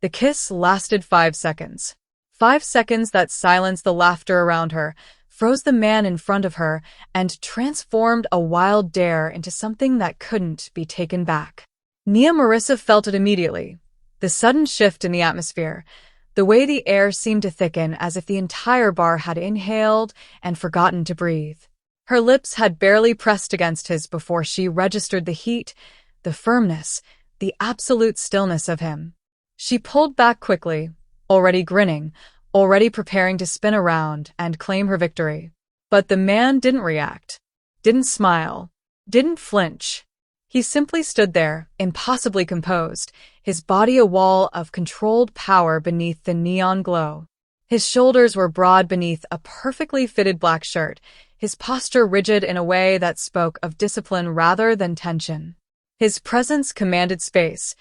The kiss lasted 5 seconds. 5 seconds that silenced the laughter around her, froze the man in front of her, and transformed a wild dare into something that couldn't be taken back. Marissa felt it immediately. The sudden shift in the atmosphere, the way the air seemed to thicken as if the entire bar had inhaled and forgotten to breathe. Her lips had barely pressed against his before she registered the heat, the firmness, the absolute stillness of him. She pulled back quickly, already grinning, already preparing to spin around and claim her victory. But the man didn't react, didn't smile, didn't flinch. He simply stood there, impossibly composed, his body a wall of controlled power beneath the neon glow. His shoulders were broad beneath a perfectly fitted black shirt, his posture rigid in a way that spoke of discipline rather than tension. His presence commanded space.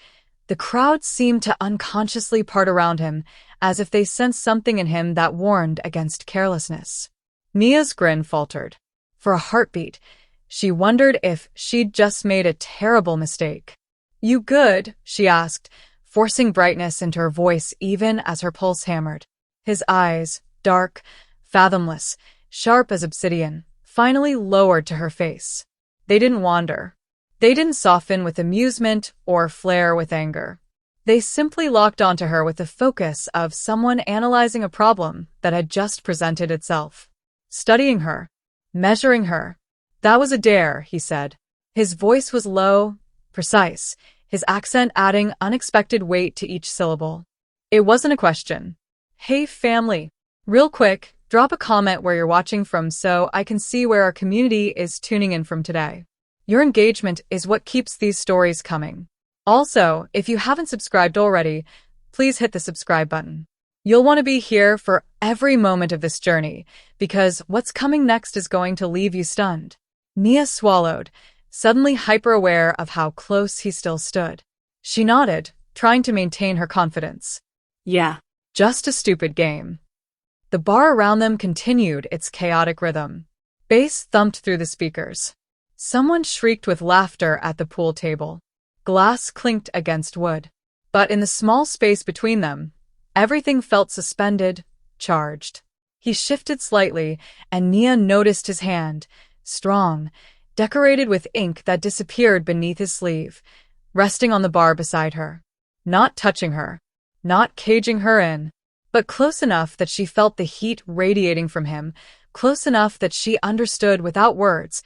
The crowd seemed to unconsciously part around him, as if they sensed something in him that warned against carelessness. Mia's grin faltered. For a heartbeat, she wondered if she'd just made a terrible mistake. "You good?" she asked, forcing brightness into her voice even as her pulse hammered. His eyes, dark, fathomless, sharp as obsidian, finally lowered to her face. They didn't wander. They didn't soften with amusement or flare with anger. They simply locked onto her with the focus of someone analyzing a problem that had just presented itself. Studying her, measuring her. "That was a dare," he said. His voice was low, precise, his accent adding unexpected weight to each syllable. "It wasn't a question. Hey family, real quick, drop a comment where you're watching from so I can see where our community is tuning in from today. Your engagement is what keeps these stories coming. Also, if you haven't subscribed already, please hit the subscribe button. You'll want to be here for every moment of this journey, because what's coming next is going to leave you stunned." Mia swallowed, suddenly hyper-aware of how close he still stood. She nodded, trying to maintain her confidence. "Yeah. Just a stupid game." The bar around them continued its chaotic rhythm. Bass thumped through the speakers. Someone shrieked with laughter at the pool table. Glass clinked against wood. But in the small space between them, everything felt suspended, charged. He shifted slightly, and Nia noticed his hand, strong, decorated with ink that disappeared beneath his sleeve, resting on the bar beside her. Not touching her, not caging her in, but close enough that she felt the heat radiating from him, close enough that she understood without words.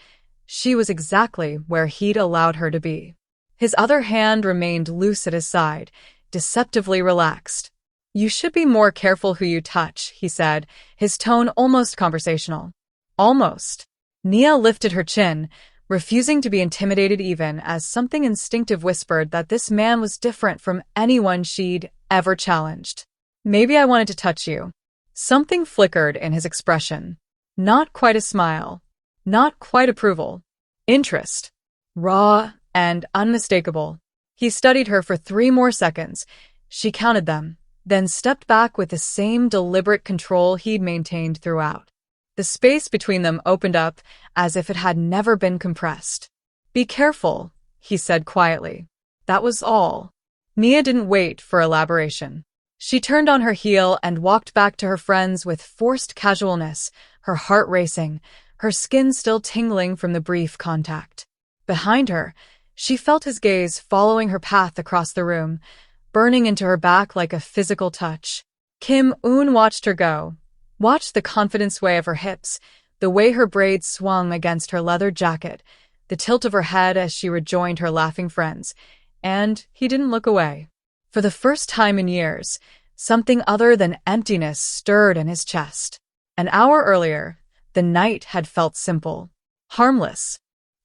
She was exactly where he'd allowed her to be. His other hand remained loose at his side, deceptively relaxed. "You should be more careful who you touch," he said, his tone almost conversational. Almost. Nia lifted her chin, refusing to be intimidated even as something instinctive whispered that this man was different from anyone she'd ever challenged. "Maybe I wanted to touch you." Something flickered in his expression. Not quite a smile. Not quite approval. Interest. Raw and unmistakable. He studied her for 3 more seconds. She counted them, then stepped back with the same deliberate control he'd maintained throughout. The space between them opened up as if it had never been compressed. "Be careful," he said quietly. That was all. Nia didn't wait for elaboration. She turned on her heel and walked back to her friends with forced casualness, her heart racing, her skin still tingling from the brief contact. Behind her, she felt his gaze following her path across the room, burning into her back like a physical touch. Kim Eun watched her go, watched the confident sway of her hips, the way her braids swung against her leather jacket, the tilt of her head as she rejoined her laughing friends, and he didn't look away. For the first time in years, something other than emptiness stirred in his chest. An hour earlier, the night had felt simple, harmless.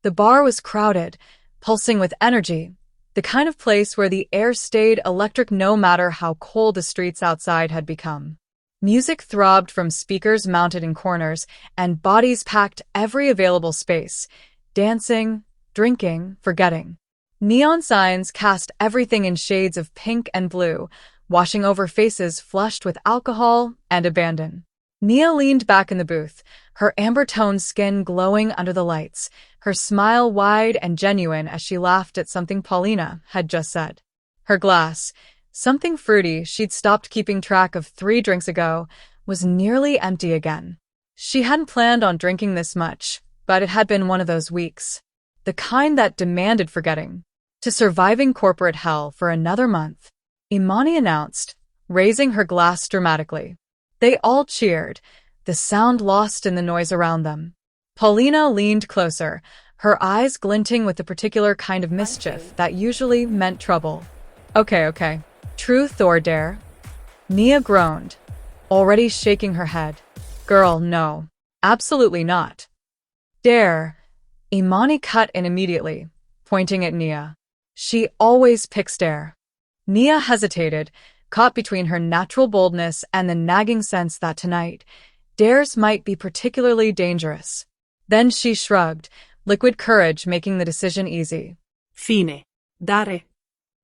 The bar was crowded, pulsing with energy, the kind of place where the air stayed electric no matter how cold the streets outside had become. Music throbbed from speakers mounted in corners, and bodies packed every available space, dancing, drinking, forgetting. Neon signs cast everything in shades of pink and blue, washing over faces flushed with alcohol and abandon. Nia leaned back in the booth, her amber-toned skin glowing under the lights, her smile wide and genuine as she laughed at something Paulina had just said. Her glass, Something fruity she'd stopped keeping track of 3 drinks ago was nearly empty again. She hadn't planned on drinking this much, but it had been one of those weeks. The kind that demanded forgetting. To surviving corporate hell for another month, Imani announced, raising her glass dramatically. They all cheered, the sound lost in the noise around them. Paulina leaned closer, her eyes glinting with the particular kind of mischief that usually meant trouble. Okay. Truth or dare? Nia groaned, already shaking her head. Girl, no. Absolutely not. Dare. Imani cut in immediately, pointing at Nia. She always picks dare. Nia hesitated, caught between her natural boldness and the nagging sense that tonight, dares might be particularly dangerous. Then she shrugged, liquid courage making the decision easy. Fine. Dare.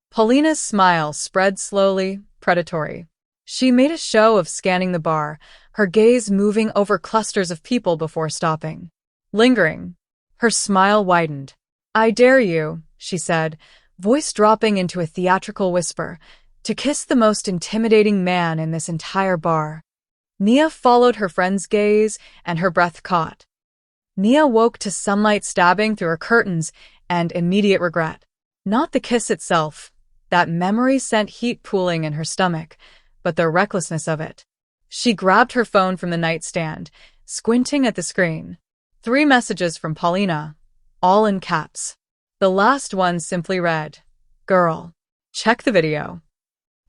Paulina's smile spread slowly, predatory. She made a show of scanning the bar, her gaze moving over clusters of people before stopping. Lingering. Her smile widened. I dare you, she said, voice dropping into a theatrical whisper, to kiss the most intimidating man in this entire bar. Nia followed her friend's gaze, and her breath caught. Nia woke to sunlight stabbing through her curtains and immediate regret. Not the kiss itself. That memory sent heat pooling in her stomach, but the recklessness of it. She grabbed her phone from the nightstand, squinting at the screen. 3 messages from Paulina, all in caps. The last one simply read, Girl, check the video.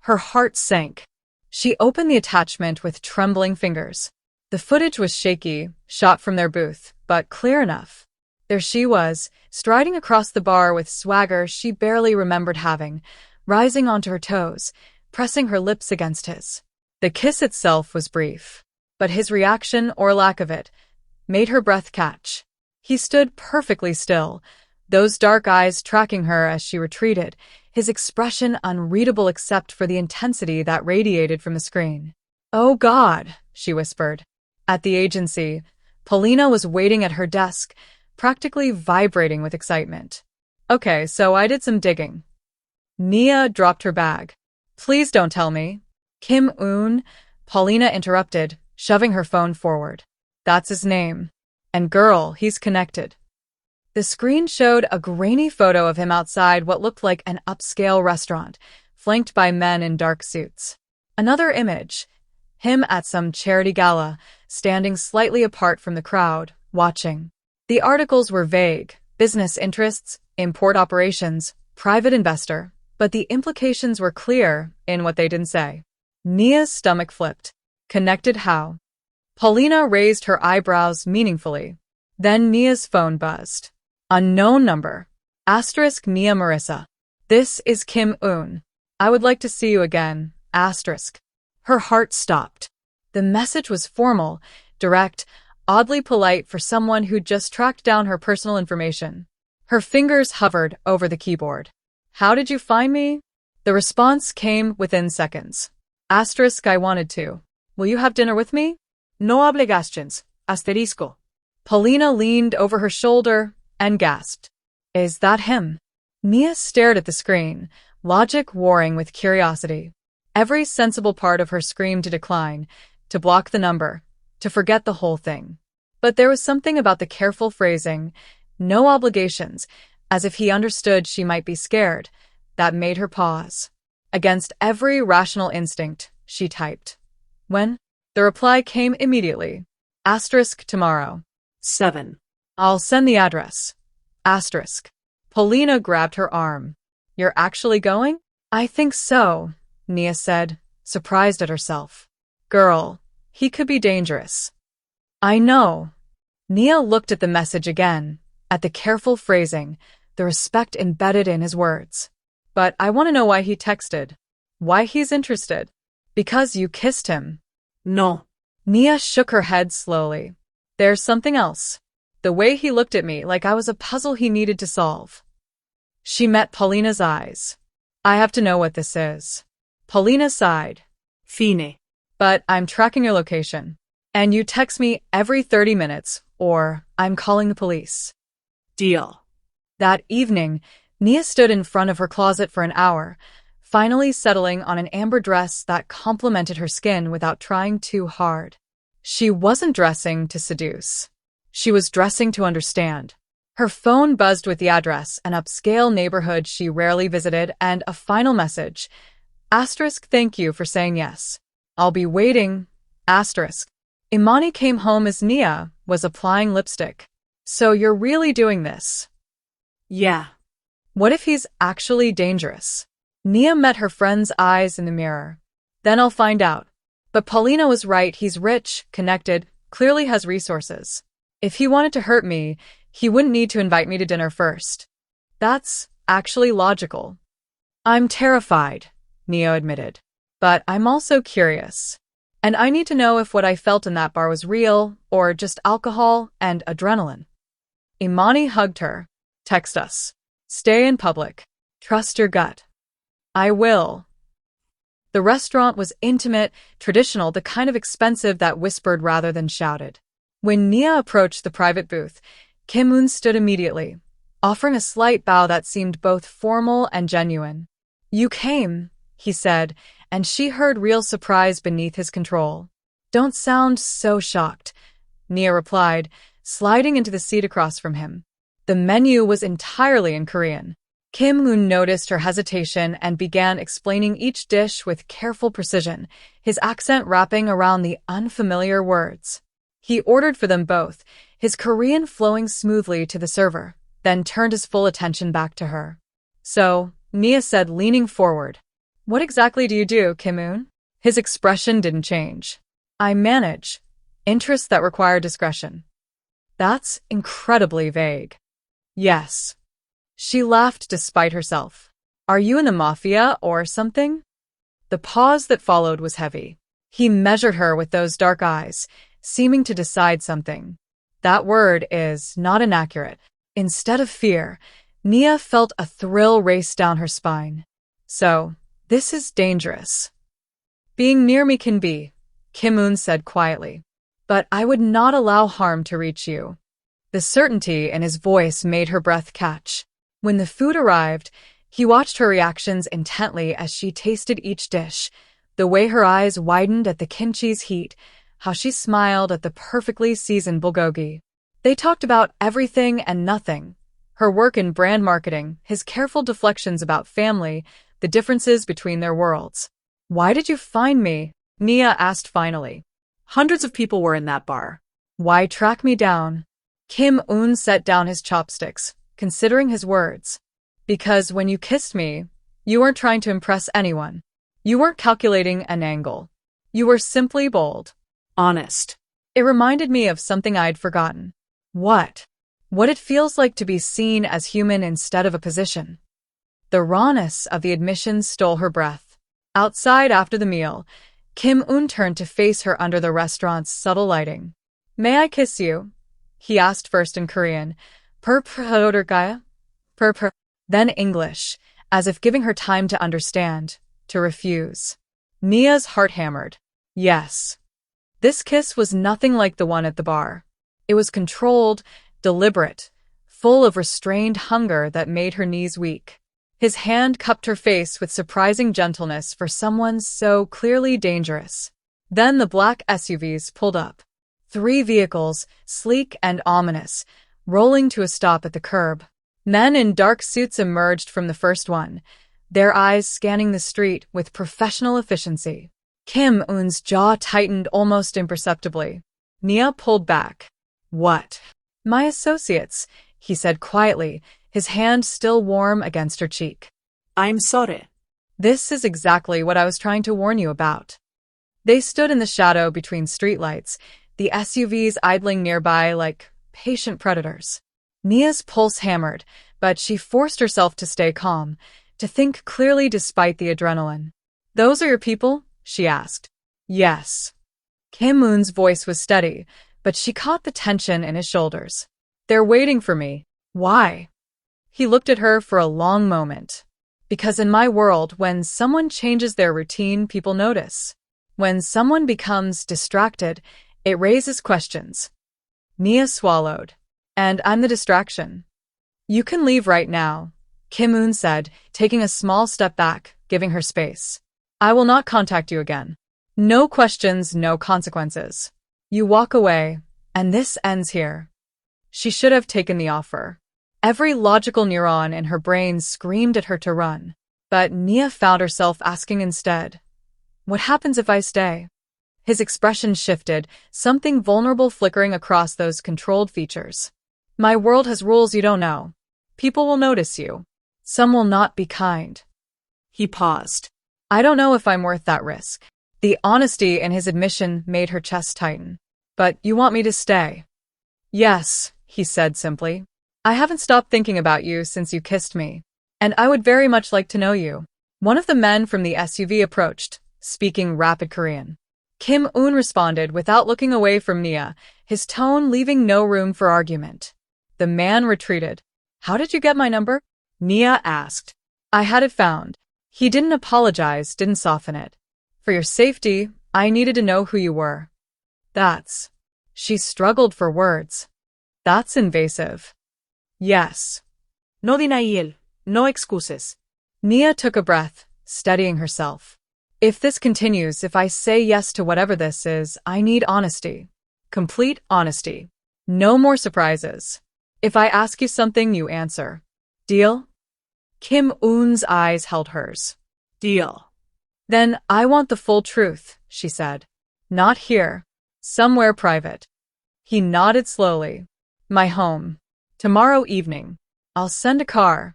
Her heart sank. She opened the attachment with trembling fingers. The footage was shaky, shot from their booth, but clear enough. There she was, striding across the bar with swagger she barely remembered having, rising onto her toes, pressing her lips against his. The kiss itself was brief, but his reaction, or lack of it, made her breath catch. He stood perfectly still, those dark eyes tracking her as she retreated, his expression unreadable except for the intensity that radiated from the screen. Oh God, she whispered. At the agency, Paulina was waiting at her desk, practically vibrating with excitement. Okay, so I did some digging. Nia dropped her bag. Please don't tell me. Kim Eun, Paulina interrupted, shoving her phone forward. That's his name. And girl, he's connected. The screen showed a grainy photo of him outside what looked like an upscale restaurant, flanked by men in dark suits. Another image, him at some charity gala, standing slightly apart from the crowd, watching. The articles were vague, business interests, import operations, private investor, but the implications were clear in what they didn't say. Nia's stomach flipped. Connected how? Paulina raised her eyebrows meaningfully. Then Nia's phone buzzed. Unknown number. Asterisk Nia Marissa. This is Kim Eun. I would like to see you again. Asterisk. Her heart stopped. The message was formal, direct, oddly polite for someone who'd just tracked down her personal information. Her fingers hovered over the keyboard. How did you find me? The response came within seconds. Asterisk I wanted to. Will you have dinner with me? No obligations. Asterisco. Paulina leaned over her shoulder and gasped. Is that him? Nia stared at the screen, logic warring with curiosity. Every sensible part of her screamed to decline, to block the number, to forget the whole thing. But there was something about the careful phrasing, no obligations, as if he understood she might be scared, that made her pause. Against every rational instinct, she typed. When? The reply came immediately. Asterisk tomorrow. 7. I'll send the address. Asterisk. Paulina grabbed her arm. You're actually going? I think so, Nia said, surprised at herself. Girl, he could be dangerous. I know. Nia looked at the message again, at the careful phrasing, the respect embedded in his words. But I want to know why he texted. Why he's interested. Because you kissed him. No. Nia shook her head slowly. There's something else. The way he looked at me like I was a puzzle he needed to solve. She met Paulina's eyes. I have to know what this is. Paulina sighed. Fine. But I'm tracking your location. And you text me every 30 minutes, or I'm calling the police. Deal. That evening, Nia stood in front of her closet for an hour, finally settling on an amber dress that complemented her skin without trying too hard. She wasn't dressing to seduce. She was dressing to understand. Her phone buzzed with the address, an upscale neighborhood she rarely visited, and a final message. Thank you for saying yes. I'll be waiting. Imani came home as Nia was applying lipstick. So you're really doing this? Yeah. What if he's actually dangerous? Nia met her friend's eyes in the mirror. Then I'll find out. But Paulina was right, he's rich, connected, clearly has resources. If he wanted to hurt me, he wouldn't need to invite me to dinner first. That's actually logical. I'm terrified, Nia admitted. But I'm also curious. And I need to know if what I felt in that bar was real, or just alcohol and adrenaline. Imani hugged her. Text us. Stay in public. Trust your gut. I will. The restaurant was intimate, traditional, the kind of expensive that whispered rather than shouted. When Nia approached the private booth, Kim Eun stood immediately, offering a slight bow that seemed both formal and genuine. You came, he said, and she heard real surprise beneath his control. Don't sound so shocked, Nia replied, sliding into the seat across from him. The menu was entirely in Korean. Kim Eun noticed her hesitation and began explaining each dish with careful precision, his accent wrapping around the unfamiliar words. He ordered for them both, his Korean flowing smoothly to the server, then turned his full attention back to her. So, Nia said, leaning forward. What exactly do you do, Kim Eun? His expression didn't change. I manage interests that require discretion. That's incredibly vague. Yes. She laughed despite herself. Are you in the Mafia or something? The pause that followed was heavy. He measured her with those dark eyes, seeming to decide something. That word is not inaccurate. Instead of fear, Nia felt a thrill race down her spine. So, this is dangerous. Being near me can be, Kim Eun said quietly. But I would not allow harm to reach you. The certainty in his voice made her breath catch. When the food arrived, he watched her reactions intently as she tasted each dish, the way her eyes widened at the kimchi's heat, how she smiled at the perfectly seasoned bulgogi. They talked about everything and nothing. Her work in brand marketing, his careful deflections about family, the differences between their worlds. Why did you find me? Nia asked finally. Hundreds of people were in that bar. Why track me down? Kim Eun set down his chopsticks, considering his words. Because when you kissed me, you weren't trying to impress anyone. You weren't calculating an angle. You were simply bold. Honest. It reminded me of something I'd forgotten. What? What it feels like to be seen as human instead of a position. The rawness of the admission stole her breath. Outside after the meal, Kim Eun turned to face her under the restaurant's subtle lighting. May I kiss you? He asked first in Korean. Then English, as if giving her time to understand, to refuse. Nia's heart hammered. Yes. This kiss was nothing like the one at the bar. It was controlled, deliberate, full of restrained hunger that made her knees weak. His hand cupped her face with surprising gentleness for someone so clearly dangerous. Then the black SUVs pulled up. 3 vehicles, sleek and ominous, rolling to a stop at the curb. Men in dark suits emerged from the first one, their eyes scanning the street with professional efficiency. Kim Eun's jaw tightened almost imperceptibly. Nia pulled back. What? My associates, he said quietly, his hand still warm against her cheek. I'm sorry. This is exactly what I was trying to warn you about. They stood in the shadow between streetlights, the SUVs idling nearby like patient predators. Nia's pulse hammered, but she forced herself to stay calm, to think clearly despite the adrenaline. Those are your people? She asked. Yes. Kim Eun's voice was steady, but she caught the tension in his shoulders. They're waiting for me. Why? He looked at her for a long moment. Because in my world, when someone changes their routine, people notice. When someone becomes distracted, it raises questions. Nia swallowed. And I'm the distraction. You can leave right now, Kim Eun said, taking a small step back, giving her space. I will not contact you again. No questions, no consequences. You walk away, and this ends here. She should have taken the offer. Every logical neuron in her brain screamed at her to run. But Nia found herself asking instead, what happens if I stay? His expression shifted, something vulnerable flickering across those controlled features. My world has rules you don't know. People will notice you. Some will not be kind. He paused. I don't know if I'm worth that risk. The honesty in his admission made her chest tighten. But you want me to stay? Yes, he said simply. I haven't stopped thinking about you since you kissed me. And I would very much like to know you. One of the men from the SUV approached, speaking rapid Korean. Kim Eun responded without looking away from Nia, his tone leaving no room for argument. The man retreated. How did you get my number? Nia asked. I had it found. He didn't apologize, didn't soften it. For your safety, I needed to know who you were. That's... She struggled for words. That's invasive. Yes. No denial, no excuses. Nia took a breath, steadying herself. If this continues, if I say yes to whatever this is, I need honesty. Complete honesty. No more surprises. If I ask you something, you answer. Deal? Kim Eun's eyes held hers. Deal. Then I want the full truth, she said. Not here. Somewhere private. He nodded slowly. My home. Tomorrow evening. I'll send a car.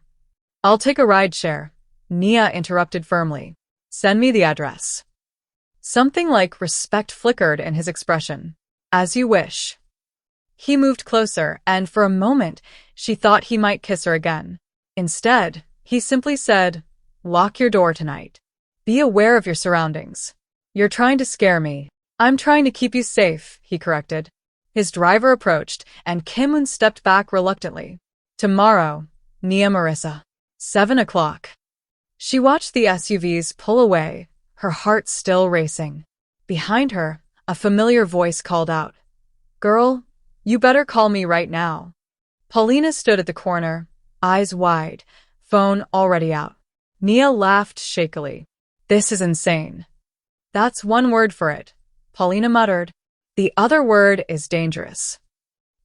I'll take a rideshare. Nia interrupted firmly. Send me the address. Something like respect flickered in his expression. As you wish. He moved closer, and for a moment, she thought he might kiss her again. Instead, he simply said, lock your door tonight. Be aware of your surroundings. You're trying to scare me. I'm trying to keep you safe, he corrected. His driver approached, and Kim Eun stepped back reluctantly. Tomorrow, Nia Marissa. 7 o'clock. She watched the SUVs pull away, her heart still racing. Behind her, a familiar voice called out. Girl, you better call me right now. Paulina stood at the corner, eyes wide, phone already out. Nia laughed shakily. This is insane. That's one word for it, Paulina muttered. The other word is dangerous.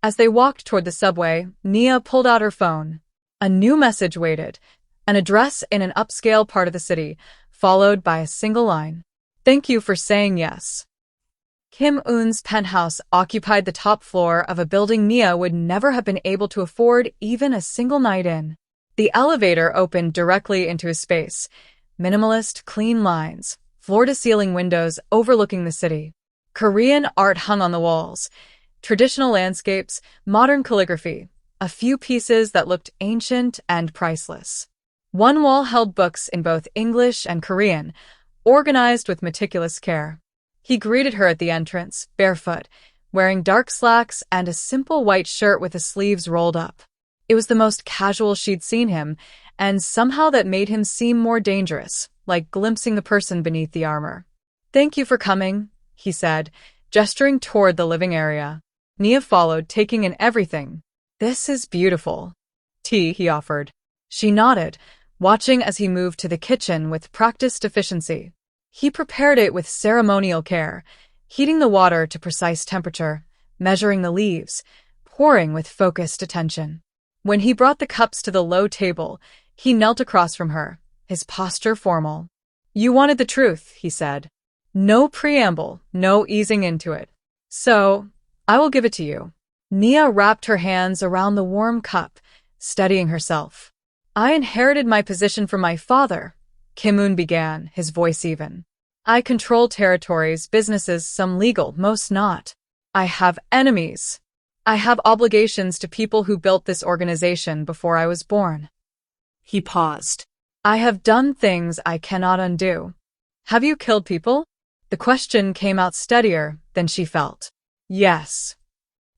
As they walked toward the subway, Nia pulled out her phone. A new message waited, an address in an upscale part of the city, followed by a single line. Thank you for saying yes. Kim Eun's penthouse occupied the top floor of a building Nia would never have been able to afford even a single night in. The elevator opened directly into his space. Minimalist, clean lines, floor-to-ceiling windows overlooking the city. Korean art hung on the walls. Traditional landscapes, modern calligraphy, a few pieces that looked ancient and priceless. One wall held books in both English and Korean, organized with meticulous care. He greeted her at the entrance, barefoot, wearing dark slacks and a simple white shirt with the sleeves rolled up. It was the most casual she'd seen him, and somehow that made him seem more dangerous, like glimpsing the person beneath the armor. Thank you for coming, he said, gesturing toward the living area. Nia followed, taking in everything. This is beautiful. Tea, he offered. She nodded, watching as he moved to the kitchen with practiced efficiency. He prepared it with ceremonial care, heating the water to precise temperature, measuring the leaves, pouring with focused attention. When he brought the cups to the low table, he knelt across from her, his posture formal. You wanted the truth, he said. No preamble, no easing into it. So, I will give it to you. Nia wrapped her hands around the warm cup, steadying herself. I inherited my position from my father, Kim Eun began, his voice even. I control territories, businesses, some legal, most not. I have enemies. I have obligations to people who built this organization before I was born. He paused. I have done things I cannot undo. Have you killed people? The question came out steadier than she felt. Yes.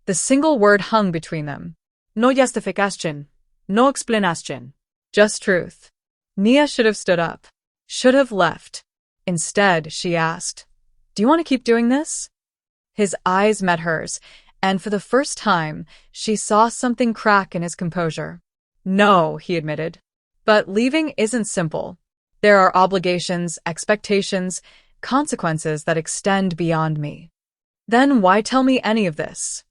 The single word hung between them. No justification. No explanation. Just truth. Nia should have stood up. Should have left. Instead, she asked, Do you want to keep doing this? His eyes met hers, and for the first time, she saw something crack in his composure. No, he admitted. But leaving isn't simple. There are obligations, expectations, consequences that extend beyond me. Then why tell me any of this?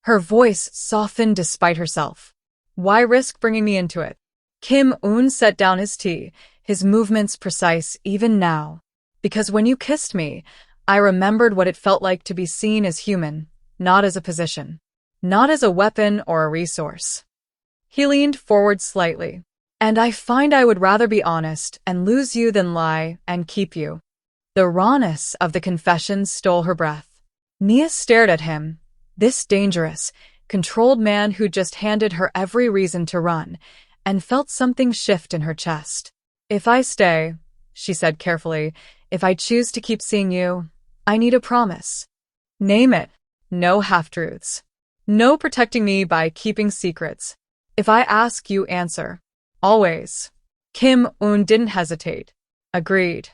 Her voice softened despite herself. Why risk bringing me into it? Kim Eun set down his tea, his movements precise even now. Because when you kissed me, I remembered what it felt like to be seen as human, not as a position, not as a weapon or a resource. He leaned forward slightly. And I find I would rather be honest and lose you than lie and keep you. The rawness of the confession stole her breath. Nia stared at him, this dangerous, controlled man who just handed her every reason to run, and felt something shift in her chest. If I stay, she said carefully, if I choose to keep seeing you, I need a promise. Name it. No half-truths. No protecting me by keeping secrets. If I ask, you answer. Always. Kim Eun didn't hesitate. Agreed.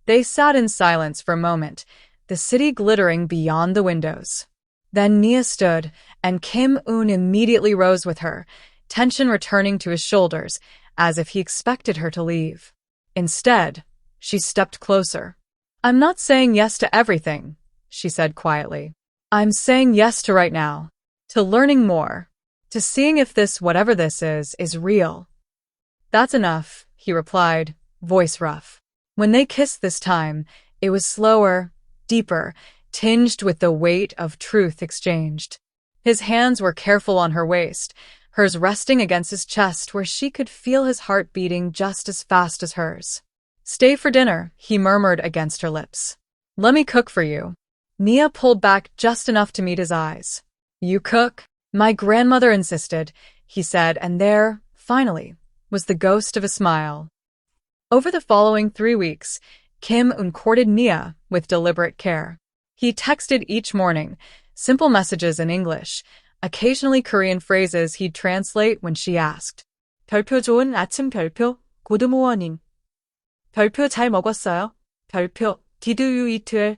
They sat in silence for a moment, the city glittering beyond the windows. Then Nia stood, and Kim Eun immediately rose with her, tension returning to his shoulders, as if he expected her to leave. Instead, she stepped closer. I'm not saying yes to everything, she said quietly. I'm saying yes to right now, to learning more, to seeing if this, whatever this is real. That's enough, he replied, voice rough. When they kissed this time, it was slower, deeper, tinged with the weight of truth exchanged. His hands were careful on her waist, hers resting against his chest where she could feel his heart beating just as fast as hers. Stay for dinner, he murmured against her lips. Let me cook for you. Nia pulled back just enough to meet his eyes. You cook? My grandmother insisted, he said, and there, finally, was the ghost of a smile. Over the following 3 weeks, Kim Eun courted Nia with deliberate care. He texted each morning, simple messages in English, occasionally Korean phrases he'd translate when she asked. 별표 좋은 아침 별표, good morning. 별표 잘 먹었어요? 별표, did you eat well?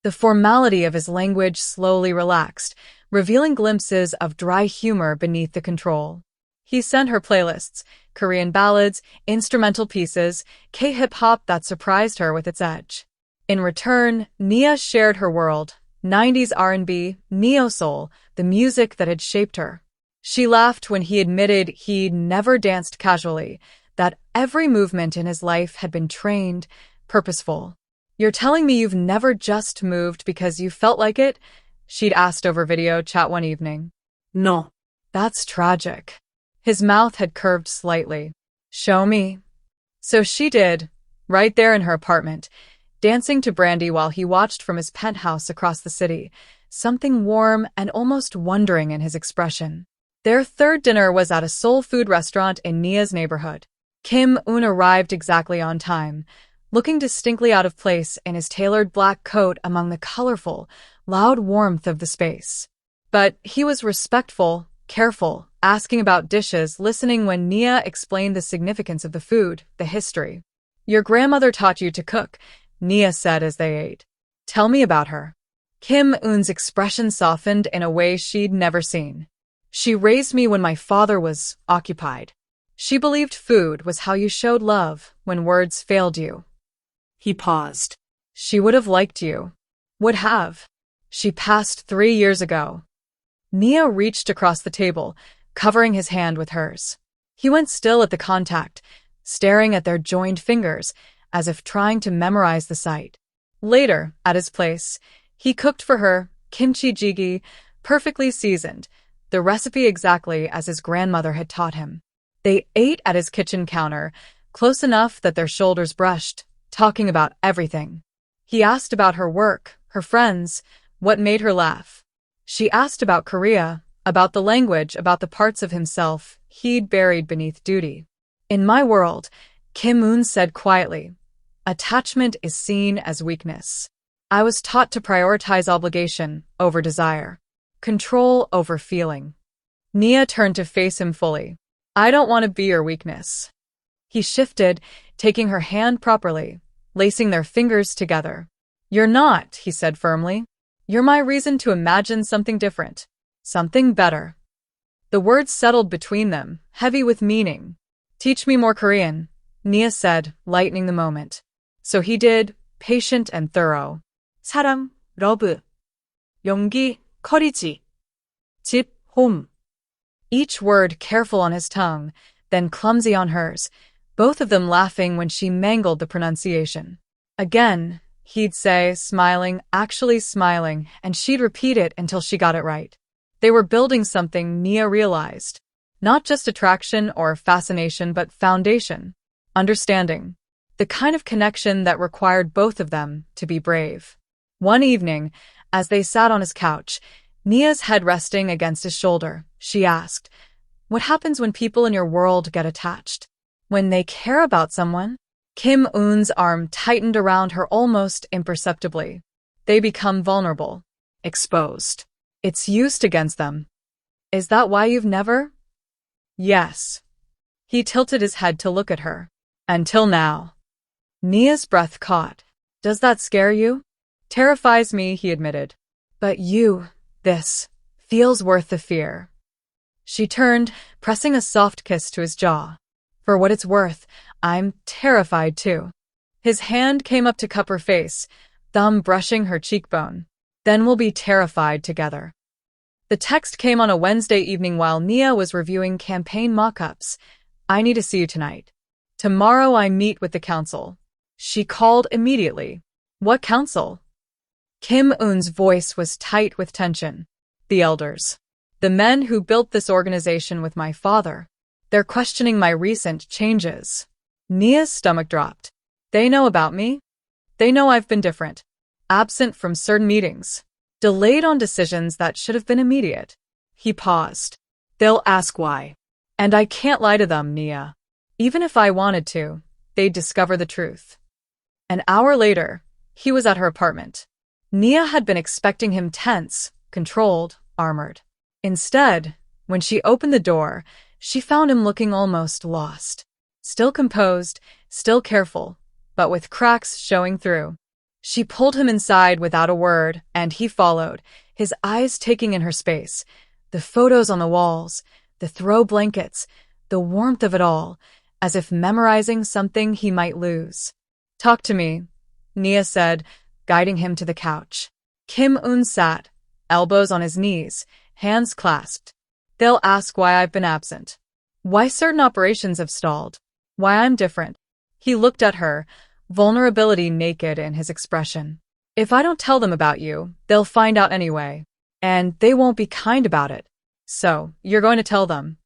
The formality of his language slowly relaxed, revealing glimpses of dry humor beneath the control. He sent her playlists, Korean ballads, instrumental pieces, K-hip-hop that surprised her with its edge. In return, Nia shared her world, 90s R&B, neo-soul, the music that had shaped her. She laughed when he admitted he'd never danced casually, that every movement in his life had been trained, purposeful. You're telling me you've never just moved because you felt like it? She'd asked over video chat one evening. No. That's tragic. His mouth had curved slightly. Show me. So she did, right there in her apartment, dancing to Brandy while he watched from his penthouse across the city, something warm and almost wondering in his expression. Their third dinner was at a soul food restaurant in Nia's neighborhood. Kim Eun arrived exactly on time, looking distinctly out of place in his tailored black coat among the colorful, loud warmth of the space. But he was respectful, careful, asking about dishes, listening when Nia explained the significance of the food, the history. Your grandmother taught you to cook, Nia said as they ate. Tell me about her. Kim Eun's expression softened in a way she'd never seen. She raised me when my father was occupied. She believed food was how you showed love when words failed you. He paused. She would have liked you. Would have. She passed 3 years ago. Nia reached across the table, covering his hand with hers. He went still at the contact, staring at their joined fingers, as if trying to memorize the sight. Later, at his place, he cooked for her kimchi jjigae, perfectly seasoned, the recipe exactly as his grandmother had taught him. They ate at his kitchen counter, close enough that their shoulders brushed, talking about everything. He asked about her work, her friends, what made her laugh. She asked about Korea, about the language, about the parts of himself he'd buried beneath duty. In my world, Kim Eun said quietly, attachment is seen as weakness. I was taught to prioritize obligation over desire, control over feeling. Nia turned to face him fully. I don't want to be your weakness. He shifted, taking her hand properly, lacing their fingers together. You're not, he said firmly. You're my reason to imagine something different, something better. The words settled between them, heavy with meaning. Teach me more Korean, Nia said, lightening the moment. So he did, patient and thorough. 사랑, 러브. 연기, 커리지. 집, 홈. Each word careful on his tongue, then clumsy on hers, both of them laughing when she mangled the pronunciation. Again, he'd say, smiling, actually smiling, and she'd repeat it until she got it right. They were building something, Nia realized. Not just attraction or fascination, but foundation. Understanding. The kind of connection that required both of them to be brave. One evening, as they sat on his couch, Nia's head resting against his shoulder, she asked, "What happens when people in your world get attached? When they care about someone?" Kim Eun's arm tightened around her almost imperceptibly. They become vulnerable. Exposed. It's used against them. Is that why you've never? Yes. He tilted his head to look at her. Until now. Nia's breath caught. Does that scare you? Terrifies me, he admitted. But this, feels worth the fear. She turned, pressing a soft kiss to his jaw. For what it's worth, I'm terrified too. His hand came up to cup her face, thumb brushing her cheekbone. Then we'll be terrified together. The text came on a Wednesday evening while Nia was reviewing campaign mock-ups. I need to see you tonight. Tomorrow I meet with the council. She called immediately. What council? Kim Eun's voice was tight with tension. The elders. The men who built this organization with my father. They're questioning my recent changes. Nia's stomach dropped. They know about me. They know I've been different. Absent from certain meetings. Delayed on decisions that should have been immediate. He paused. They'll ask why. And I can't lie to them, Nia. Even if I wanted to, they'd discover the truth. An hour later, he was at her apartment. Nia had been expecting him tense, controlled, armored. Instead, when she opened the door, she found him looking almost lost. Still composed, still careful, but with cracks showing through. She pulled him inside without a word, and he followed, his eyes taking in her space. The photos on the walls, the throw blankets, the warmth of it all, as if memorizing something he might lose. Talk to me, Nia said, guiding him to the couch. Kim Eun sat, elbows on his knees, hands clasped. They'll ask why I've been absent. Why certain operations have stalled. Why I'm different. He looked at her, vulnerability naked in his expression. If I don't tell them about you, they'll find out anyway. And they won't be kind about it. So, you're going to tell them.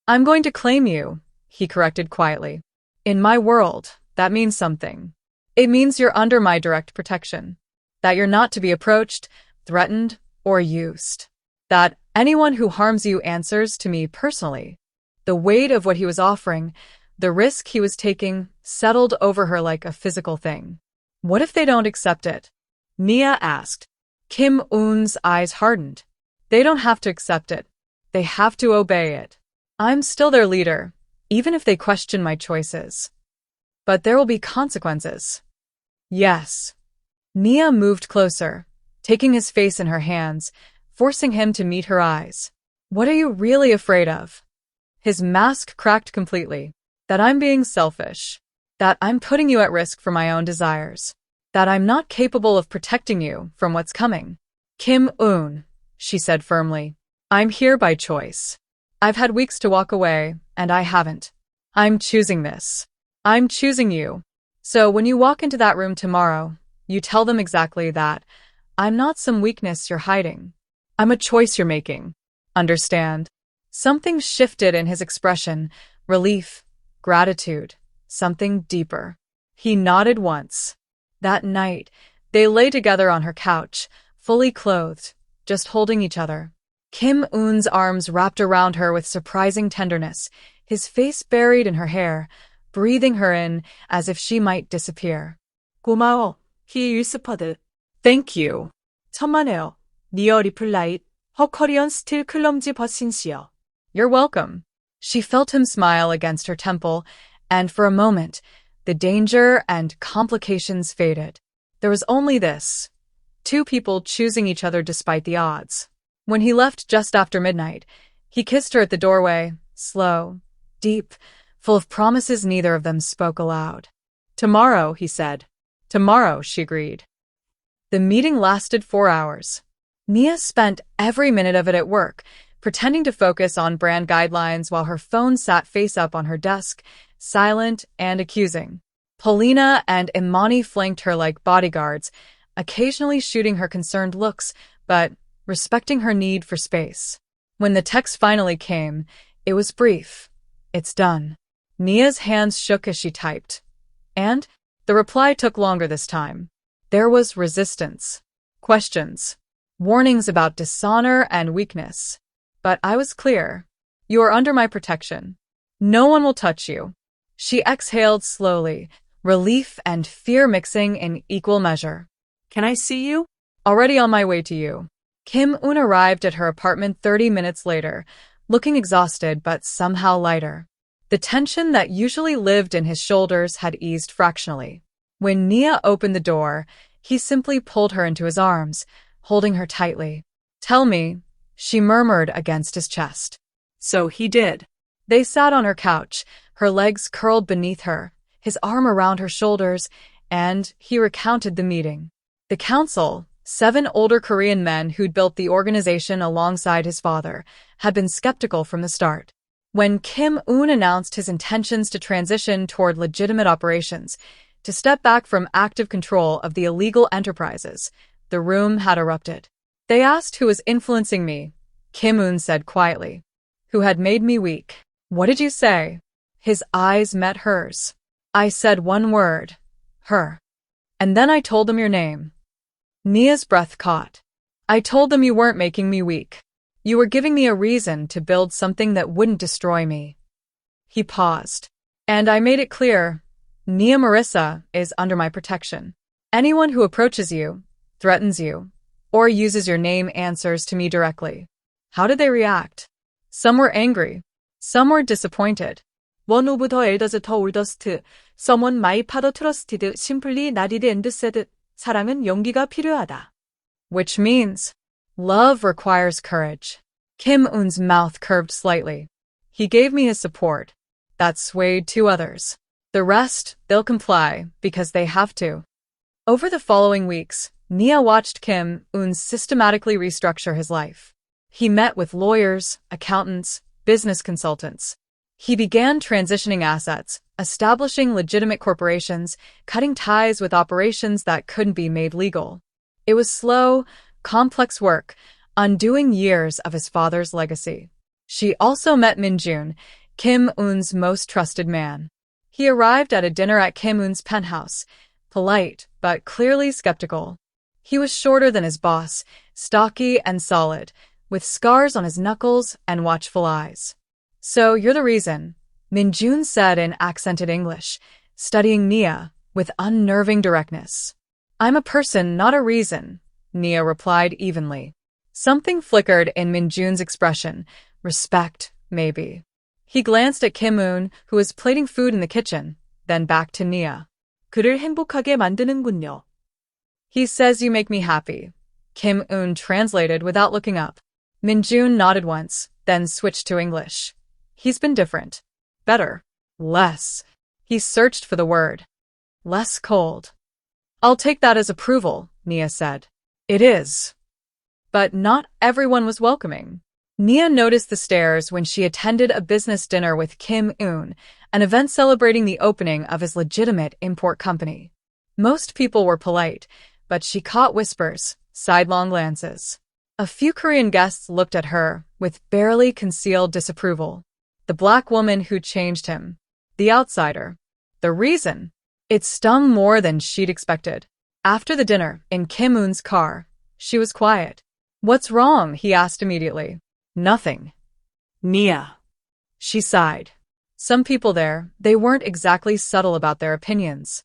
I'm going to claim you, he corrected quietly. In my world, that means something. It means you're under my direct protection. That you're not to be approached, threatened, or used. That anyone who harms you answers to me personally. The weight of what he was offering, the risk he was taking, settled over her like a physical thing. What if they don't accept it? Nia asked. Kim Eun's eyes hardened. They don't have to accept it. They have to obey it. I'm still their leader, even if they question my choices. But there will be consequences. Yes. Nia moved closer, taking his face in her hands, forcing him to meet her eyes. What are you really afraid of? His mask cracked completely. That I'm being selfish. That I'm putting you at risk for my own desires. That I'm not capable of protecting you from what's coming. Kim Eun, she said firmly. I'm here by choice. I've had weeks to walk away, and I haven't. I'm choosing this. I'm choosing you. So when you walk into that room tomorrow, you tell them exactly that. I'm not some weakness you're hiding. I'm a choice you're making. Understand? Something shifted in his expression, relief, gratitude, something deeper. He nodded once. That night, they lay together on her couch, fully clothed, just holding each other. Kim Eun's arms wrapped around her with surprising tenderness, his face buried in her hair, breathing her in as if she might disappear. 고마워, he whispered. Thank you. 천만에요. Nia replied. Her Korean still clumsy but sincere. You're welcome. She felt him smile against her temple, and for a moment, the danger and complications faded. There was only this. Two people choosing each other despite the odds. When he left just after midnight, he kissed her at the doorway, slow, deep, full of promises neither of them spoke aloud. "Tomorrow," he said. "Tomorrow," she agreed. The meeting lasted 4 hours. Nia spent every minute of it at work, pretending to focus on brand guidelines while her phone sat face up on her desk, silent and accusing. Polina and Imani flanked her like bodyguards, occasionally shooting her concerned looks, but respecting her need for space. When the text finally came, it was brief. "It's done." Nia's hands shook as she typed. And the reply took longer this time. There was resistance, questions, warnings about dishonor and weakness. But I was clear. "You are under my protection. No one will touch you." She exhaled slowly, relief and fear mixing in equal measure. Can I see you? "Already on my way to you." Kim Eun arrived at her apartment 30 minutes later, looking exhausted but somehow lighter. The tension that usually lived in his shoulders had eased fractionally. When Nia opened the door, he simply pulled her into his arms, holding her tightly. "Tell me," she murmured against his chest. So he did. They sat on her couch, her legs curled beneath her, his arm around her shoulders, and he recounted the meeting. The council, 7 older Korean men who'd built the organization alongside his father, had been skeptical from the start. When Kim Eun announced his intentions to transition toward legitimate operations, to step back from active control of the illegal enterprises, the room had erupted. "They asked who was influencing me," Kim Eun said quietly. "Who had made me weak." "What did you say?" His eyes met hers. "I said one word. Her. And then I told them your name." Nia's breath caught. "I told them you weren't making me weak. You were giving me a reason to build something that wouldn't destroy me." He paused. "And I made it clear, Nia Marissa is under my protection. Anyone who approaches you, threatens you, or uses your name answers to me directly." How did they react? Some were angry. Some were disappointed. One of the elders told us to, someone my father trusted simply nodded and said, 사랑은 용기가 필요하다. Which means, love requires courage. Kim Eun's mouth curved slightly. "He gave me his support. That swayed 2 others. The rest, they'll comply, because they have to." Over the following weeks, Nia watched Kim Eun systematically restructure his life. He met with lawyers, accountants, business consultants. He began transitioning assets, establishing legitimate corporations, cutting ties with operations that couldn't be made legal. It was slow, complex work, undoing years of his father's legacy. She also met Min-jun, Kim Eun's most trusted man. He arrived at a dinner at Kim Eun's penthouse, polite but clearly skeptical. He was shorter than his boss, stocky and solid, with scars on his knuckles and watchful eyes. "So you're the reason," Min-jun said in accented English, studying Nia with unnerving directness. "I'm a person, not a reason," Nia replied evenly. Something flickered in Min-jun's expression. Respect, maybe. He glanced at Kim Eun, who was plating food in the kitchen, then back to Nia. 그를 행복하게 만드는군요. "He says you make me happy," Kim Eun translated without looking up. Min-jun nodded once, then switched to English. "He's been different. Better. Less." He searched for the word. "Less cold." "I'll take that as approval," Nia said. "It is." But not everyone was welcoming. Nia noticed the stares when she attended a business dinner with Kim Eun, an event celebrating the opening of his legitimate import company. Most people were polite, but she caught whispers, sidelong glances. A few Korean guests looked at her with barely concealed disapproval. The black woman who changed him. The outsider. The reason. It stung more than she'd expected. After the dinner, in Kim Eun's car, she was quiet. "What's wrong?" he asked immediately. "Nothing." Nia. She sighed. Some people there, they weren't exactly subtle about their opinions.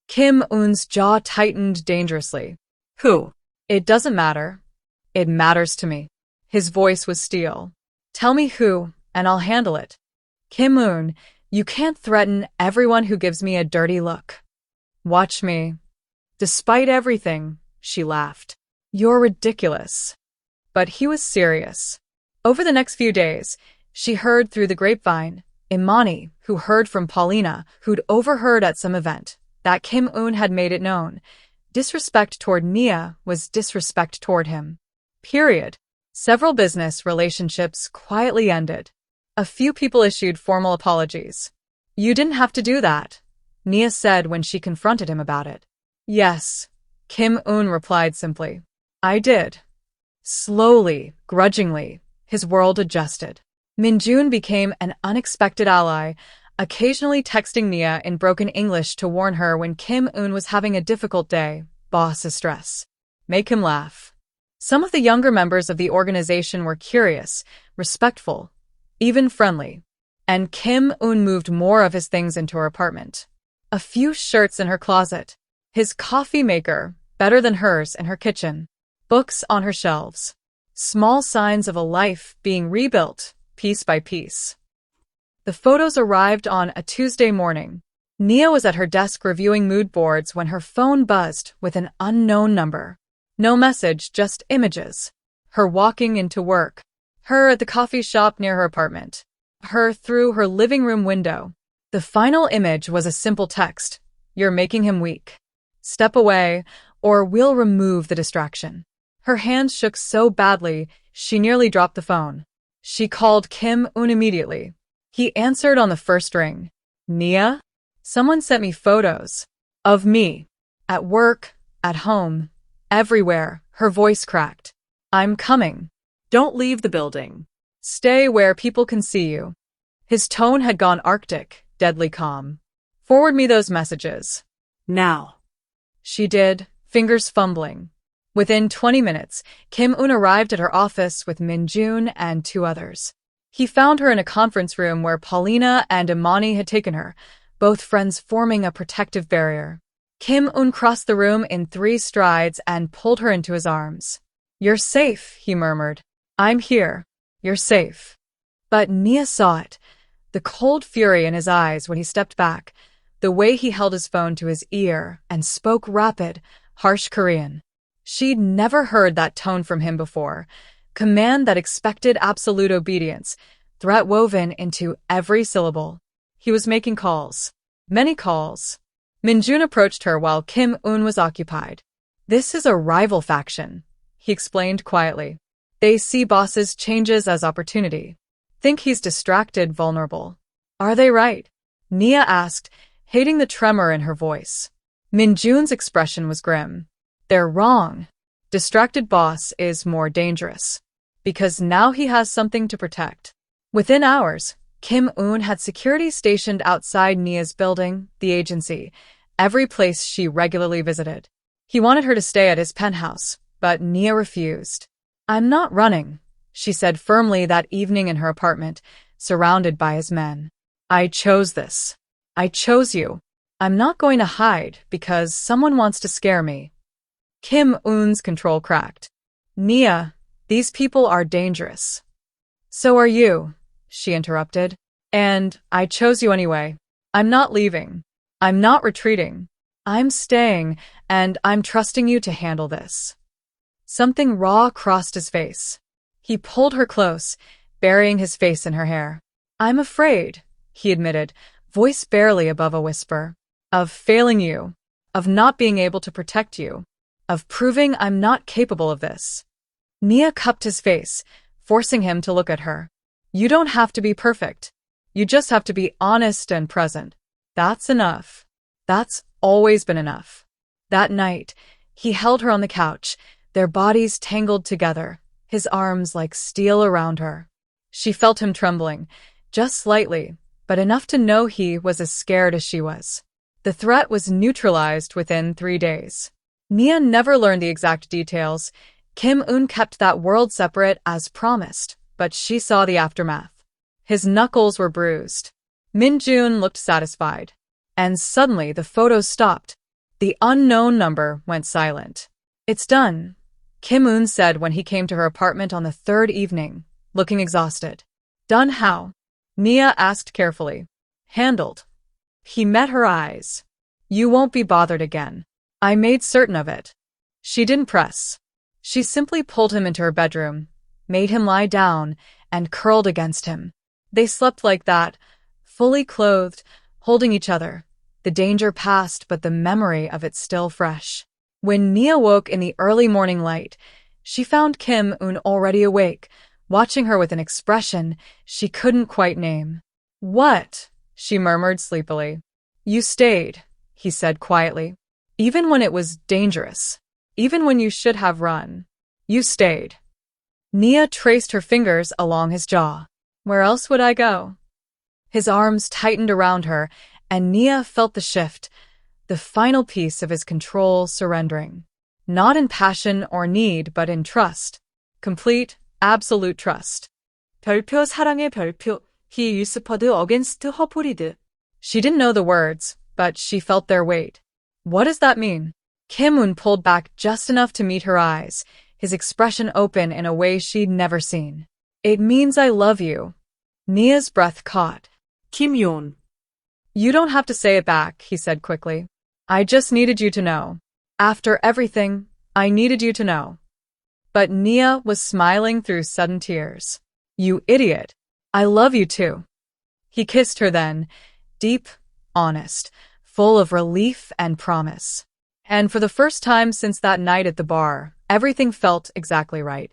Kim Eun's jaw tightened dangerously. Who? "It doesn't matter. It matters to me." His voice was steel. "Tell me who, and I'll handle it." "Kim Eun, you can't threaten everyone who gives me a dirty look." "Watch me." "Despite everything," she laughed. "You're ridiculous." But he was serious. Over the next few days, she heard through the grapevine, Imani, who heard from Paulina, who'd overheard at some event, that Kim Eun had made it known. Disrespect toward Nia was disrespect toward him. Period. Several business relationships quietly ended. A few people issued formal apologies. You didn't have to do that, Nia said when she confronted him about it. Yes, Kim Eun replied simply. I did. Slowly, grudgingly, his world adjusted. Minjun became an unexpected ally, occasionally texting Nia in broken English to warn her when Kim Eun was having a difficult day. Boss is stress. Make him laugh. Some of the younger members of the organization were curious, respectful, even friendly. And Kim Eun moved more of his things into her apartment. A few shirts in her closet. His coffee maker, better than hers, in her kitchen. Books on her shelves. Small signs of a life being rebuilt, piece by piece. The photos arrived on a Tuesday morning. Nia was at her desk reviewing mood boards when her phone buzzed with an unknown number. No message, just images. Her walking into work. Her at the coffee shop near her apartment. Her through her living room window. The final image was a simple text. You're making him weak. Step away, or we'll remove the distraction. Her hands shook so badly, she nearly dropped the phone. She called Kim Eun immediately. He answered on the first ring. Nia? Someone sent me photos. Of me. At work, at home, everywhere. Her voice cracked. I'm coming. Don't leave the building. Stay where people can see you. His tone had gone arctic, deadly calm. Forward me those messages. Now. She did, fingers fumbling. Within 20 minutes, Kim Eun arrived at her office with Minjun and 2 others. He found her in a conference room where Paulina and Imani had taken her, both friends forming a protective barrier. Kim Eun crossed the room in 3 strides and pulled her into his arms. You're safe, he murmured. I'm here. You're safe. But Nia saw it. The cold fury in his eyes when he stepped back, the way he held his phone to his ear and spoke rapid, harsh Korean. She'd never heard that tone from him before. Command that expected absolute obedience, threat woven into every syllable. He was making calls. Many calls. Minjun approached her while Kim Eun was occupied. This is a rival faction, he explained quietly. They see bosses' changes as opportunity. Think he's distracted, vulnerable. Are they right? Nia asked, hating the tremor in her voice. Minjun's expression was grim. They're wrong. Distracted boss is more dangerous. Because now he has something to protect. Within hours, Kim Eun had security stationed outside Nia's building, the agency, every place she regularly visited. He wanted her to stay at his penthouse, but Nia refused. I'm not running, she said firmly that evening in her apartment, surrounded by his men. I chose this. I chose you. I'm not going to hide because someone wants to scare me. Kim Eun's control cracked. Nia, these people are dangerous. So are you, she interrupted. And I chose you anyway. I'm not leaving. I'm not retreating. I'm staying, and I'm trusting you to handle this. Something raw crossed his face. He pulled her close, burying his face in her hair. I'm afraid, he admitted, voice barely above a whisper, of failing you, of not being able to protect you, of proving I'm not capable of this. Nia cupped his face, forcing him to look at her. You don't have to be perfect. You just have to be honest and present. That's enough. That's always been enough. That night, he held her on the couch, their bodies tangled together, his arms like steel around her. She felt him trembling, just slightly, but enough to know he was as scared as she was. The threat was neutralized within 3 days. Nia never learned the exact details. Kim Eun kept that world separate as promised, but she saw the aftermath. His knuckles were bruised. Minjun looked satisfied. And suddenly the photos stopped. The unknown number went silent. It's done, Kim Eun said when he came to her apartment on the 3rd evening, looking exhausted. Done how? Nia asked carefully. Handled. He met her eyes. You won't be bothered again. I made certain of it. She didn't press. She simply pulled him into her bedroom, made him lie down, and curled against him. They slept like that, fully clothed, holding each other. The danger passed, but the memory of it still fresh. When Nia woke in the early morning light, she found Kim Eun already awake, watching her with an expression she couldn't quite name. "What?" she murmured sleepily. "You stayed," he said quietly. "Even when it was dangerous. Even when you should have run. You stayed." Nia traced her fingers along his jaw. "Where else would I go?" His arms tightened around her, and Nia felt the shift, the final piece of his control surrendering. Not in passion or need, but in trust. Complete, absolute trust. 별표 사랑의 별표. He whispered against her breath. She didn't know the words, but she felt their weight. What does that mean? Kim Eun pulled back just enough to meet her eyes, his expression open in a way she'd never seen. "It means I love you." Nia's breath caught. Kim Eun. "You don't have to say it back," he said quickly. "I just needed you to know. After everything, I needed you to know." But Nia was smiling through sudden tears. "You idiot. I love you too." He kissed her then, deep, honest, full of relief and promise. And for the first time since that night at the bar, everything felt exactly right.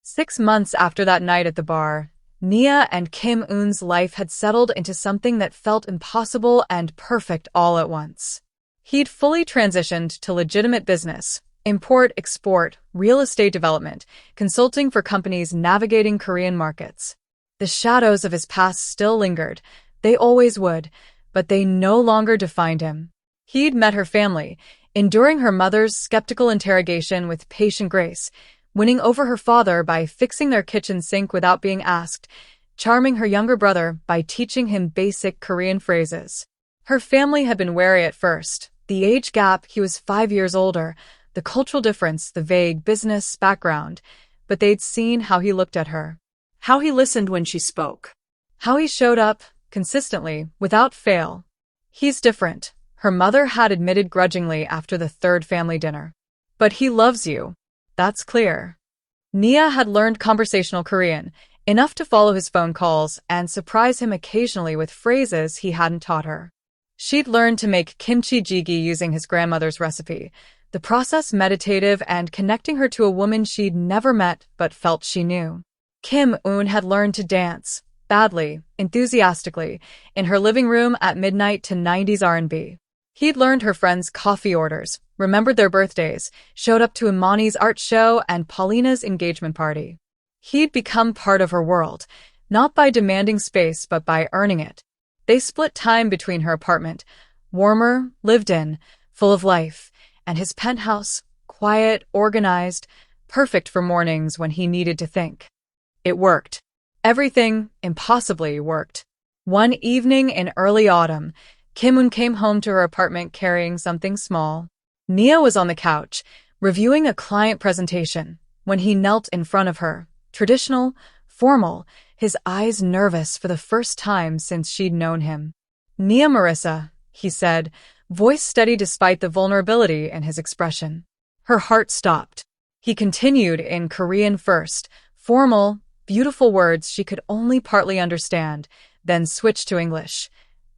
6 months after that night at the bar, Nia and Kim Eun's life had settled into something that felt impossible and perfect all at once. He'd fully transitioned to legitimate business, import-export, real estate development, consulting for companies navigating Korean markets. The shadows of his past still lingered. They always would, but they no longer defined him. He'd met her family, enduring her mother's skeptical interrogation with patient grace, winning over her father by fixing their kitchen sink without being asked, charming her younger brother by teaching him basic Korean phrases. Her family had been wary at first. The age gap, he was 5 years older, the cultural difference, the vague business background, but they'd seen how he looked at her. How he listened when she spoke. How he showed up, consistently, without fail. "He's different," her mother had admitted grudgingly after the third family dinner. "But he loves you. That's clear." Nia had learned conversational Korean, enough to follow his phone calls and surprise him occasionally with phrases he hadn't taught her. She'd learned to make kimchi jjigae using his grandmother's recipe, the process meditative and connecting her to a woman she'd never met but felt she knew. Kim Eun had learned to dance, badly, enthusiastically, in her living room at midnight to 90s R&B. He'd learned her friends' coffee orders, remembered their birthdays, showed up to Imani's art show and Paulina's engagement party. He'd become part of her world, not by demanding space but by earning it. They split time between her apartment, warmer, lived in, full of life, and his penthouse, quiet, organized, perfect for mornings when he needed to think. It worked. Everything impossibly worked. One evening in early autumn, Kim Eun came home to her apartment carrying something small. Nia was on the couch, reviewing a client presentation, when he knelt in front of her, traditional, formal, his eyes nervous for the first time since she'd known him. "Nia Marissa," he said, voice steady despite the vulnerability in his expression. Her heart stopped. He continued in Korean first, formal, beautiful words she could only partly understand, then switched to English.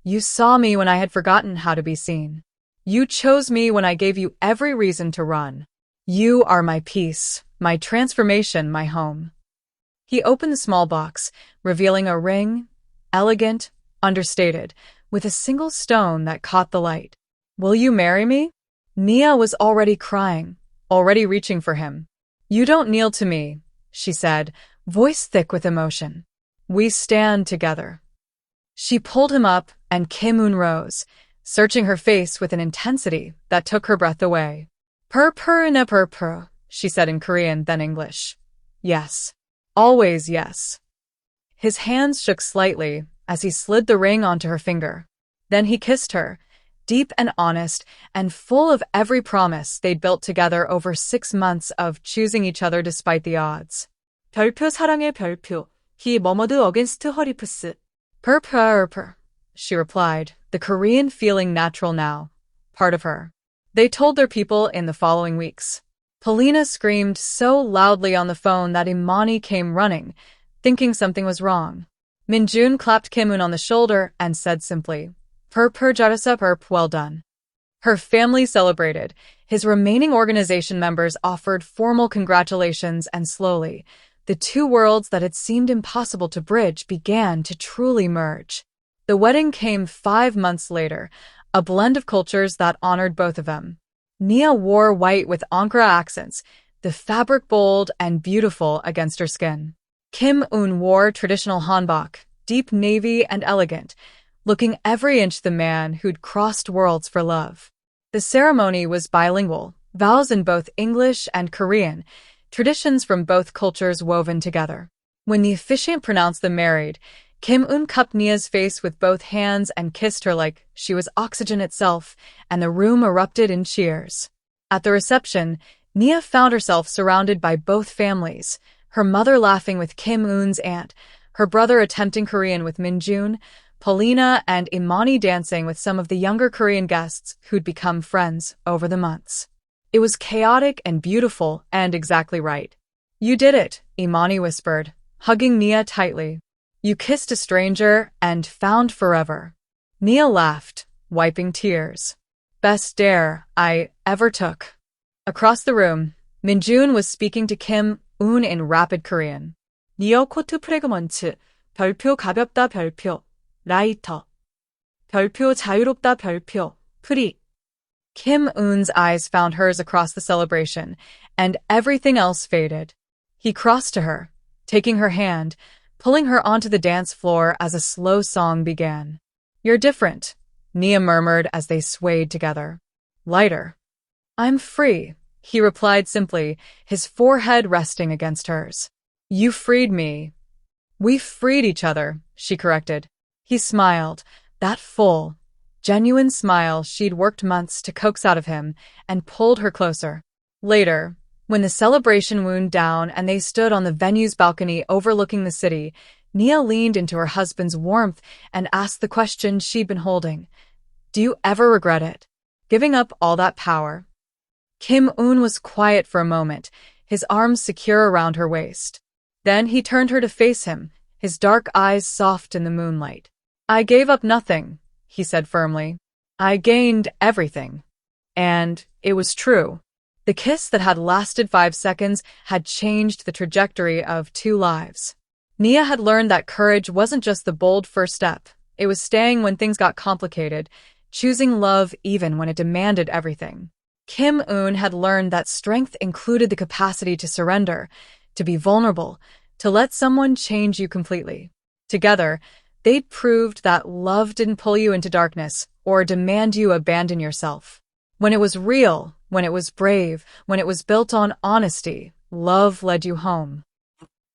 "You saw me when I had forgotten how to be seen. You chose me when I gave you every reason to run. You are my peace, my transformation, my home." He opened the small box, revealing a ring, elegant, understated, with a single stone that caught the light. "Will you marry me?" Nia was already crying, already reaching for him. "You don't kneel to me," she said, voice thick with emotion. "We stand together." She pulled him up, and Kim Eun rose, searching her face with an intensity that took her breath away. "Pur na pur," she said in Korean, then English. "Yes. Always yes." His hands shook slightly as he slid the ring onto her finger. Then he kissed her, deep and honest, and full of every promise they'd built together over 6 months of choosing each other despite the odds. 별표 사랑의 별표. He murmured against her lips. Pur, she replied, the Korean feeling natural now, part of her. They told their people in the following weeks. Paulina screamed so loudly on the phone that Imani came running, thinking something was wrong. Minjun clapped Kim Eun on the shoulder and said simply, "Perp 잘했어, perp, well done." Her family celebrated. His remaining organization members offered formal congratulations, and slowly, the two worlds that had seemed impossible to bridge began to truly merge. The wedding came 5 months later, a blend of cultures that honored both of them. Nia wore white with Ankara accents, the fabric bold and beautiful against her skin. Kim Eun wore traditional hanbok, deep navy and elegant, looking every inch the man who'd crossed worlds for love. The ceremony was bilingual, vows in both English and Korean, traditions from both cultures woven together. When the officiant pronounced them married, Kim Eun cupped Nia's face with both hands and kissed her like she was oxygen itself, and the room erupted in cheers. At the reception, Nia found herself surrounded by both families, her mother laughing with Kim Eun's aunt, her brother attempting Korean with Minjun, Polina and Imani dancing with some of the younger Korean guests who'd become friends over the months. It was chaotic and beautiful and exactly right. "You did it," Imani whispered, hugging Nia tightly. "You kissed a stranger and found forever." Nia laughed, wiping tears. "Best dare I ever took." Across the room, Minjun was speaking to Kim Eun in rapid Korean. 니어 코트 프레그먼츠, 별표 가볍다 별표, 라이터. 별표 자유롭다 별표, 프리. Kim Eun's eyes found hers across the celebration, and everything else faded. He crossed to her, taking her hand, pulling her onto the dance floor as a slow song began. "You're different," Nia murmured as they swayed together. "Lighter." "I'm free," he replied simply, his forehead resting against hers. "You freed me." "We freed each other," she corrected. He smiled, that full, genuine smile she'd worked months to coax out of him, and pulled her closer. Later, when the celebration wound down and they stood on the venue's balcony overlooking the city, Nia leaned into her husband's warmth and asked the question she'd been holding. "Do you ever regret it? Giving up all that power?" Kim Eun was quiet for a moment, his arms secure around her waist. Then he turned her to face him, his dark eyes soft in the moonlight. "I gave up nothing," he said firmly. "I gained everything." And it was true. The kiss that had lasted 5 seconds had changed the trajectory of 2 lives. Nia had learned that courage wasn't just the bold first step. It was staying when things got complicated, choosing love even when it demanded everything. Kim Eun had learned that strength included the capacity to surrender, to be vulnerable, to let someone change you completely. Together, they'd proved that love didn't pull you into darkness or demand you abandon yourself. When it was real, when it was brave, when it was built on honesty, love led you home.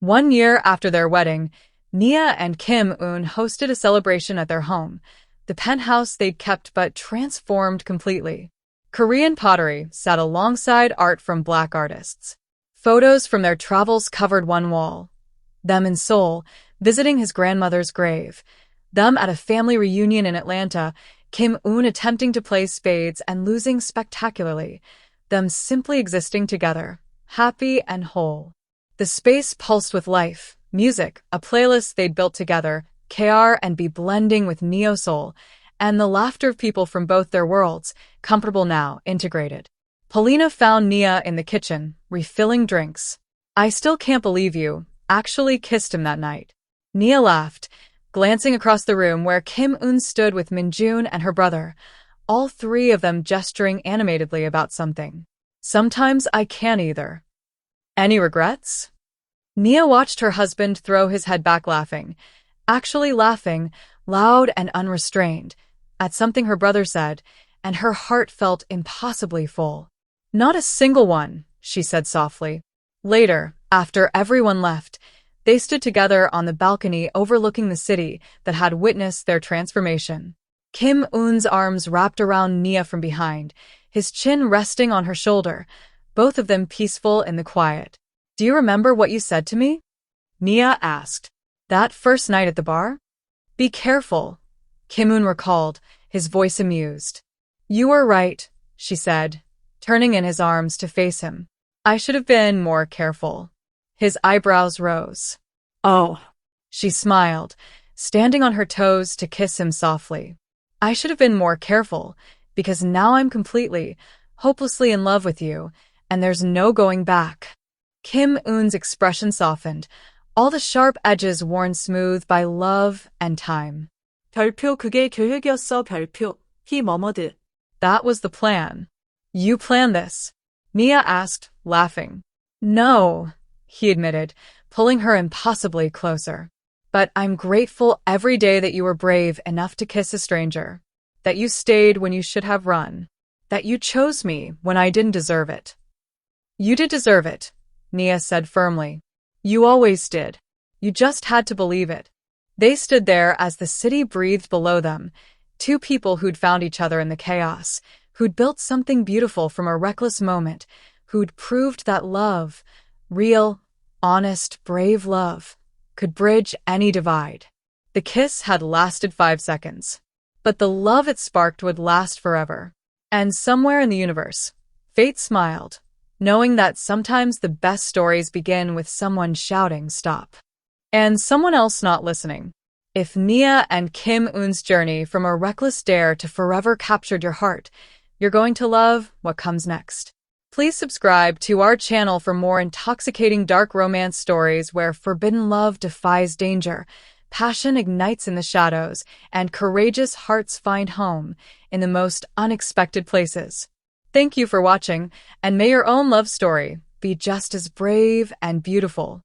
1 year after their wedding, Nia and Kim Eun hosted a celebration at their home, the penthouse they'd kept but transformed completely. Korean pottery sat alongside art from Black artists. Photos from their travels covered one wall. Them in Seoul, visiting his grandmother's grave. Them at a family reunion in Atlanta, Kim Eun attempting to play spades and losing spectacularly. Them simply existing together, happy and whole. The space pulsed with life, music, a playlist they'd built together, KR&B blending with neo-soul, and the laughter of people from both their worlds, comfortable now, integrated. Polina found Nia in the kitchen, refilling drinks. "I still can't believe you actually kissed him that night." Nia laughed, glancing across the room where Kim Eun stood with Minjun and her brother, all 3 of them gesturing animatedly about something. "Sometimes I can't either." "Any regrets?" Nia watched her husband throw his head back laughing, actually laughing, loud and unrestrained, at something her brother said, and her heart felt impossibly full. "Not a single one," she said softly. Later, after everyone left, they stood together on the balcony overlooking the city that had witnessed their transformation. Kim Eun's arms wrapped around Nia from behind, his chin resting on her shoulder, both of them peaceful in the quiet. "Do you remember what you said to me?" Nia asked. "That first night at the bar?" "Be careful," Kim Eun recalled, his voice amused. "You were right," she said, turning in his arms to face him. "I should have been more careful." His eyebrows rose. "Oh," she smiled, standing on her toes to kiss him softly. I should have been more careful, because now I'm completely, hopelessly in love with you, and there's no going back. Kim Eun's expression softened, all the sharp edges worn smooth by love and time. 별표 그게 계획이었어 별표. He murmured. That was the plan. You planned this? Nia asked, laughing. No, he admitted, pulling her impossibly closer. But I'm grateful every day that you were brave enough to kiss a stranger. That you stayed when you should have run. That you chose me when I didn't deserve it. You did deserve it, Nia said firmly. You always did. You just had to believe it. They stood there as the city breathed below them, two people who'd found each other in the chaos, who'd built something beautiful from a reckless moment, who'd proved that love, real, honest, brave love, could bridge any divide. The kiss had lasted 5 seconds, but the love it sparked would last forever. And somewhere in the universe, fate smiled, knowing that sometimes the best stories begin with someone shouting stop. And someone else not listening. If Nia and Kim Eun's journey from a reckless dare to forever captured your heart, you're going to love what comes next. Please subscribe to our channel for more intoxicating dark romance stories where forbidden love defies danger, passion ignites in the shadows, and courageous hearts find home in the most unexpected places. Thank you for watching, and may your own love story be just as brave and beautiful.